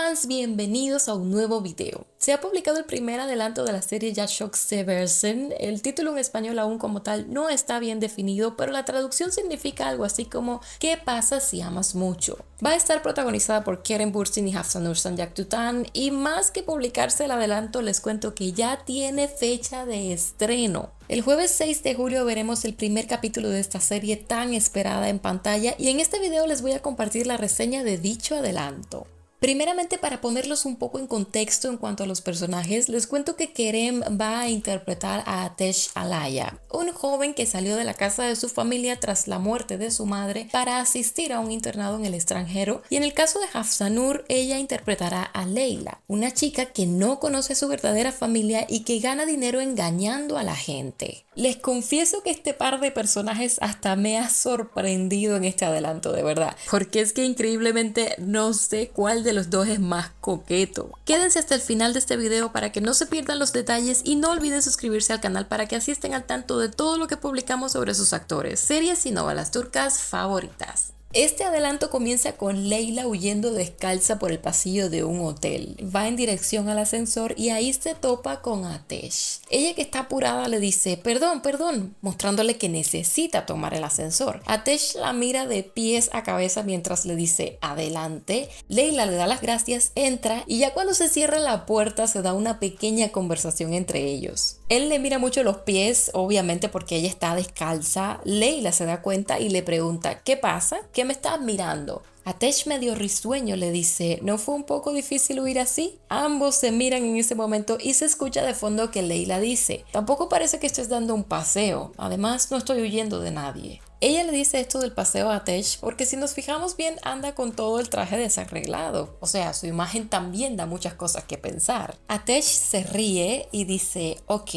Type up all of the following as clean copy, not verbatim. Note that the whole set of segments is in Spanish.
fans, bienvenidos a un nuevo video. Se ha publicado el primer adelanto de la serie Jag Seversen. El título en español aún como tal no está bien definido, pero la traducción significa algo así como ¿qué pasa si amas mucho? Va a estar protagonizada por Kerem Bürsin y Hafsanur Sanjak-Tutan, y más que publicarse el adelanto les cuento que ya tiene fecha de estreno. El jueves 6 de julio veremos el primer capítulo de esta serie tan esperada en pantalla, y en este video les voy a compartir la reseña de dicho adelanto. Primeramente, para ponerlos un poco en contexto en cuanto a los personajes, les cuento que Kerem va a interpretar a Atesh Alaya, un joven que salió de la casa de su familia tras la muerte de su madre para asistir a un internado en el extranjero, y en el caso de Hafsanur, ella interpretará a Leila, una chica que no conoce a su verdadera familia y que gana dinero engañando a la gente. Les confieso que este par de personajes hasta me ha sorprendido en este adelanto, de verdad, porque es que increíblemente no sé cuál de los dos es más coqueto. Quédense hasta el final de este video para que no se pierdan los detalles, y no olviden suscribirse al canal para que así estén al tanto de todo lo que publicamos sobre sus actores, series y novelas turcas favoritas. Este adelanto comienza con Leila huyendo descalza por el pasillo de un hotel. Va en dirección al ascensor y ahí se topa con Atesh. Ella, que está apurada, le dice perdón, mostrándole que necesita tomar el ascensor. Atesh la mira de pies a cabeza mientras le dice adelante. Leila le da las gracias, entra, y ya cuando se cierra la puerta se da una pequeña conversación entre ellos. Él le mira mucho los pies, obviamente porque ella está descalza. Leila se da cuenta y le pregunta ¿qué pasa? ¿Qué me estás mirando? Atesh, medio risueño, le dice ¿no fue un poco difícil huir así? Ambos se miran en ese momento y se escucha de fondo que Leila dice tampoco parece que estés dando un paseo, además no estoy huyendo de nadie. Ella le dice esto del paseo a Atesh porque, si nos fijamos bien, anda con todo el traje desarreglado. O sea, su imagen también da muchas cosas que pensar. Atesh se ríe y dice ok.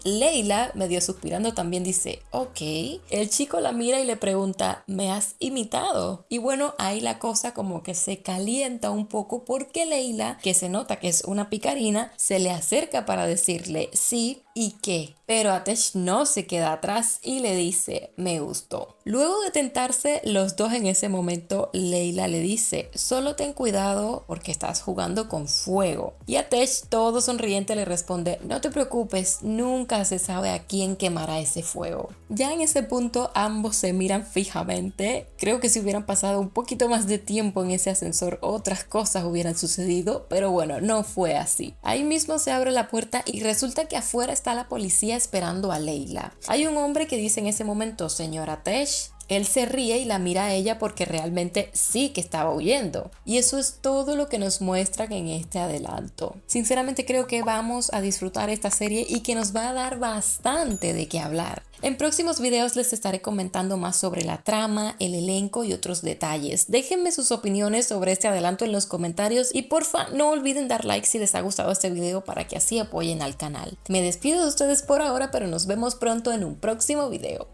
Leila, medio suspirando, también dice ok. El chico la mira y le pregunta ¿me has imitado? Y bueno, ahí la cosa como que se calienta un poco porque Leila, que se nota que es una picarina, se le acerca para decirle sí y qué. Pero Atesh no se queda atrás y le dice me gustó. Luego de tentarse los dos en ese momento, Leila le dice solo ten cuidado porque estás jugando con fuego. Y Atesh, todo sonriente, le responde no te preocupes, nunca se sabe a quién quemará ese fuego. Ya en ese punto ambos se miran fijamente. Creo que si hubieran pasado un poquito más de tiempo en ese ascensor, otras cosas hubieran sucedido, pero bueno, no fue así. Ahí mismo se abre la puerta y resulta que afuera está la policía esperando a Leila. Hay un hombre que dice en ese momento señora Atesh. Él se ríe y la mira a ella porque realmente sí que estaba huyendo. Y eso es todo lo que nos muestran en este adelanto. Sinceramente creo que vamos a disfrutar esta serie y que nos va a dar bastante de qué hablar. En próximos videos les estaré comentando más sobre la trama, el elenco y otros detalles. Déjenme sus opiniones sobre este adelanto en los comentarios y porfa no olviden dar like si les ha gustado este video para que así apoyen al canal. Me despido de ustedes por ahora, pero nos vemos pronto en un próximo video.